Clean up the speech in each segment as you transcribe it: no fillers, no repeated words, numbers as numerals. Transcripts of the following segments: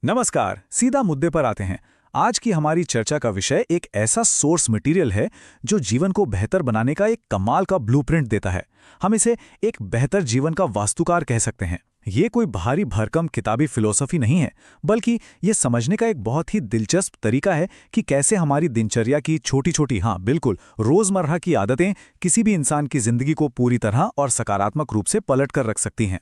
नमस्कार, सीधा मुद्दे पर आते हैं। आज की हमारी चर्चा का विषय एक ऐसा सोर्स मटेरियल है जो जीवन को बेहतर बनाने का एक कमाल का ब्लूप्रिंट देता है। हम इसे एक बेहतर जीवन का वास्तुकार कह सकते हैं। ये कोई भारी भरकम किताबी फिलॉसफी नहीं है, बल्कि ये समझने का एक बहुत ही दिलचस्प तरीका है कि कैसे हमारी दिनचर्या की छोटी छोटी, हाँ बिल्कुल, रोजमर्रा की आदतें किसी भी इंसान की जिंदगी को पूरी तरह और सकारात्मक रूप से पलट कर रख सकती हैं।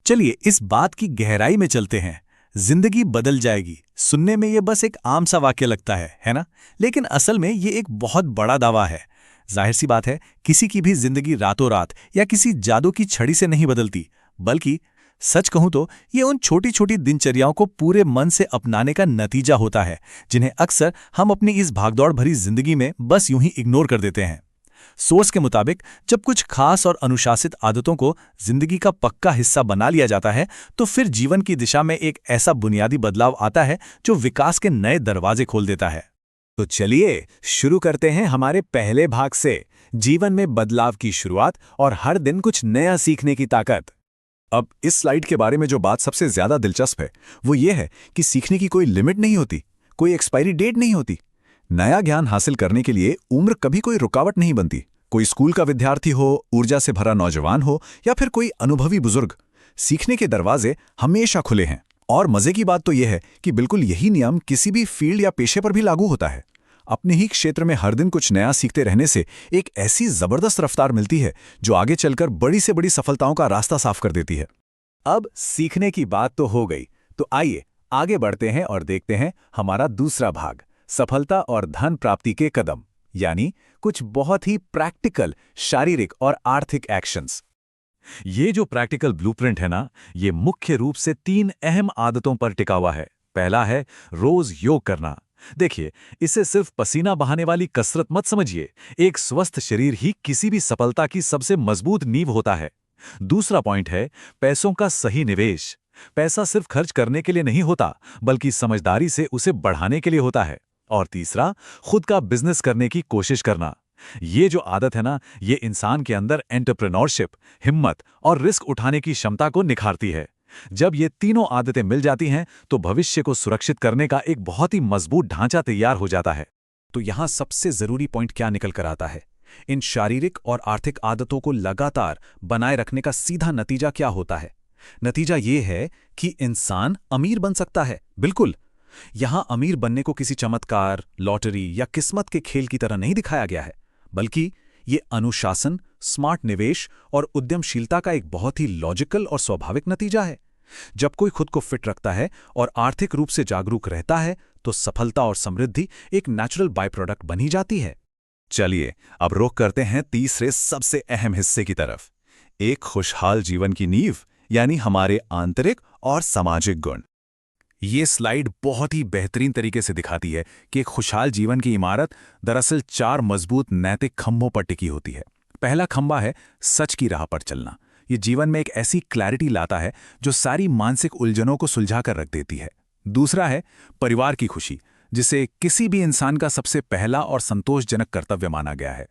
चलिए इस बात की गहराई में चलते हैं। जिंदगी बदल जाएगी, सुनने में ये बस एक आम सा वाक्य लगता है ना? लेकिन असल में ये एक बहुत बड़ा दावा है। जाहिर सी बात है, किसी की भी जिंदगी रातों रात या किसी जादू की छड़ी से नहीं बदलती, बल्कि सच कहूं तो ये उन छोटी छोटी दिनचर्याओं को पूरे मन से अपनाने का नतीजा होता है, जिन्हें अक्सर हम अपनी इस भागदौड़ भरी जिंदगी में बस यूं ही इग्नोर कर देते हैं। सोर्स के मुताबिक जब कुछ खास और अनुशासित आदतों को जिंदगी का पक्का हिस्सा बना लिया जाता है, तो फिर जीवन की दिशा में एक ऐसा बुनियादी बदलाव आता है जो विकास के नए दरवाजे खोल देता है। तो चलिए शुरू करते हैं हमारे पहले भाग से, जीवन में बदलाव की शुरुआत और हर दिन कुछ नया सीखने की ताकत। अब इस स्लाइड के बारे में जो बात सबसे ज्यादा दिलचस्प है वो ये है कि सीखने की कोई लिमिट नहीं होती, कोई एक्सपायरी डेट नहीं होती। नया ज्ञान हासिल करने के लिए उम्र कभी कोई रुकावट नहीं बनती। कोई स्कूल का विद्यार्थी हो, ऊर्जा से भरा नौजवान हो या फिर कोई अनुभवी बुजुर्ग, सीखने के दरवाजे हमेशा खुले हैं। और मजे की बात तो यह है कि बिल्कुल यही नियम किसी भी फील्ड या पेशे पर भी लागू होता है। अपने ही क्षेत्र में हर दिन कुछ नया सीखते रहने से एक ऐसी जबरदस्त रफ्तार मिलती है जो आगे चलकर बड़ी से बड़ी सफलताओं का रास्ता साफ कर देती है। अब सीखने की बात तो हो गई, तो आइए आगे बढ़ते हैं और देखते हैं हमारा दूसरा भाग, सफलता और धन प्राप्ति के कदम, यानी कुछ बहुत ही प्रैक्टिकल शारीरिक और आर्थिक एक्शंस। ये जो प्रैक्टिकल ब्लूप्रिंट है ना, ये मुख्य रूप से 3 अहम आदतों पर टिका हुआ है। पहला है रोज योग करना। देखिए, इसे सिर्फ पसीना बहाने वाली कसरत मत समझिए। एक स्वस्थ शरीर ही किसी भी सफलता की सबसे मजबूत नींव होता है। दूसरा पॉइंट है पैसों का सही निवेश। पैसा सिर्फ खर्च करने के लिए नहीं होता, बल्कि समझदारी से उसे बढ़ाने के लिए होता है। और तीसरा, खुद का बिजनेस करने की कोशिश करना। ये जो आदत है ना, ये इंसान के अंदर एंटरप्रेन्योरशिप, हिम्मत और रिस्क उठाने की क्षमता को निखारती है। जब ये तीनों आदतें मिल जाती हैं, तो भविष्य को सुरक्षित करने का एक बहुत ही मजबूत ढांचा तैयार हो जाता है। तो यहां सबसे जरूरी पॉइंट क्या निकल कर आता है? इन शारीरिक और आर्थिक आदतों को लगातार बनाए रखने का सीधा नतीजा क्या होता है? नतीजा ये है कि इंसान अमीर बन सकता है। बिल्कुल, यहां अमीर बनने को किसी चमत्कार, लॉटरी या किस्मत के खेल की तरह नहीं दिखाया गया है, बल्कि ये अनुशासन, स्मार्ट निवेश और उद्यमशीलता का एक बहुत ही लॉजिकल और स्वाभाविक नतीजा है। जब कोई खुद को फिट रखता है और आर्थिक रूप से जागरूक रहता है, तो सफलता और समृद्धि एक नेचुरल बाय प्रोडक्ट बनी जाती है। चलिए अब रुख करते हैं तीसरे सबसे अहम हिस्से की तरफ, एक खुशहाल जीवन की नींव, यानी हमारे आंतरिक और सामाजिक गुण। ये स्लाइड बहुत ही बेहतरीन तरीके से दिखाती है कि एक खुशहाल जीवन की इमारत दरअसल 4 मजबूत नैतिक खंभों पर टिकी होती है। पहला खंभा है सच की राह पर चलना। ये जीवन में एक ऐसी क्लैरिटी लाता है जो सारी मानसिक उलझनों को सुलझा कर रख देती है। दूसरा है परिवार की खुशी, जिसे किसी भी इंसान का सबसे पहला और संतोषजनक कर्तव्य माना गया है।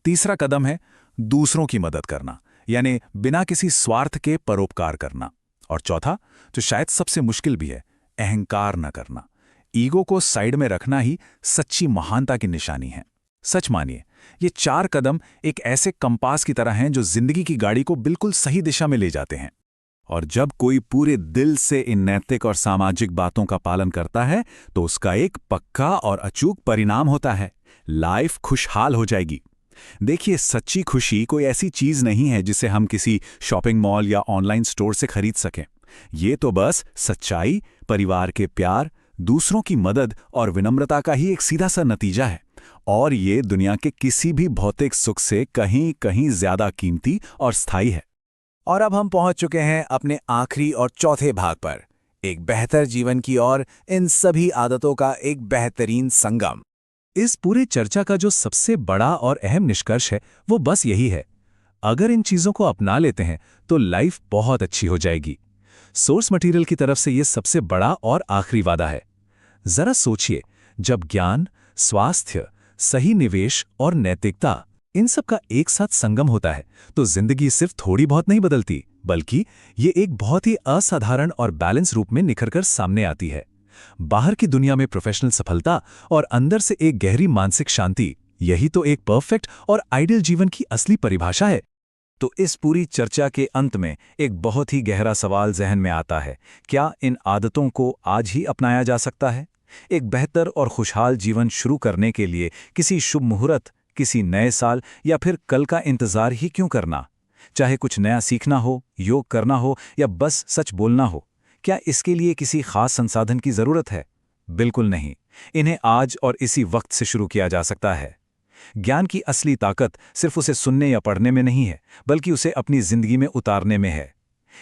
तीसरा कदम है दूसरों की मदद करना, यानी बिना किसी स्वार्थ के परोपकार करना। और चौथा, जो शायद सबसे मुश्किल भी है, अहंकार न करना। ईगो को साइड में रखना ही सच्ची महानता की निशानी है। सच मानिए, ये 4 कदम एक ऐसे कंपास की तरह हैं जो जिंदगी की गाड़ी को बिल्कुल सही दिशा में ले जाते हैं। और जब कोई पूरे दिल से इन नैतिक और सामाजिक बातों का पालन करता है, तो उसका एक पक्का और अचूक परिणाम होता है, लाइफ खुशहाल हो जाएगी। देखिए, सच्ची खुशी कोई ऐसी चीज नहीं है जिसे हम किसी शॉपिंग मॉल या ऑनलाइन स्टोर से खरीद सकें। ये तो बस सच्चाई, परिवार के प्यार, दूसरों की मदद और विनम्रता का ही एक सीधा सा नतीजा है। और ये दुनिया के किसी भी भौतिक सुख से कहीं कहीं ज्यादा कीमती और स्थायी है। और अब हम पहुंच चुके हैं अपने आखिरी और चौथे भाग पर, एक बेहतर जीवन की ओर इन सभी आदतों का एक बेहतरीन संगम। इस पूरे चर्चा का जो सबसे बड़ा और अहम निष्कर्ष है वो बस यही है, अगर इन चीजों को अपना लेते हैं तो लाइफ बहुत अच्छी हो जाएगी। सोर्स मटेरियल की तरफ से यह सबसे बड़ा और आखिरी वादा है। जरा सोचिए, जब ज्ञान, स्वास्थ्य, सही निवेश और नैतिकता, इन सब का एक साथ संगम होता है, तो जिंदगी सिर्फ थोड़ी बहुत नहीं बदलती, बल्कि ये एक बहुत ही असाधारण और बैलेंस रूप में निखरकर सामने आती है। बाहर की दुनिया में प्रोफेशनल सफलता और अंदर से एक गहरी मानसिक शांति, यही तो एक परफेक्ट और आइडियल जीवन की असली परिभाषा है। तो इस पूरी चर्चा के अंत में एक बहुत ही गहरा सवाल जहन में आता है, क्या इन आदतों को आज ही अपनाया जा सकता है? एक बेहतर और खुशहाल जीवन शुरू करने के लिए किसी शुभ मुहूर्त, किसी नए साल या फिर कल का इंतजार ही क्यों करना? चाहे कुछ नया सीखना हो, योग करना हो या बस सच बोलना हो, क्या इसके लिए किसी खास संसाधन की जरूरत है? बिल्कुल नहीं। इन्हें आज और इसी वक्त से शुरू किया जा सकता है। ज्ञान की असली ताकत सिर्फ उसे सुनने या पढ़ने में नहीं है, बल्कि उसे अपनी जिंदगी में उतारने में है।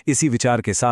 इसी विचार के साथ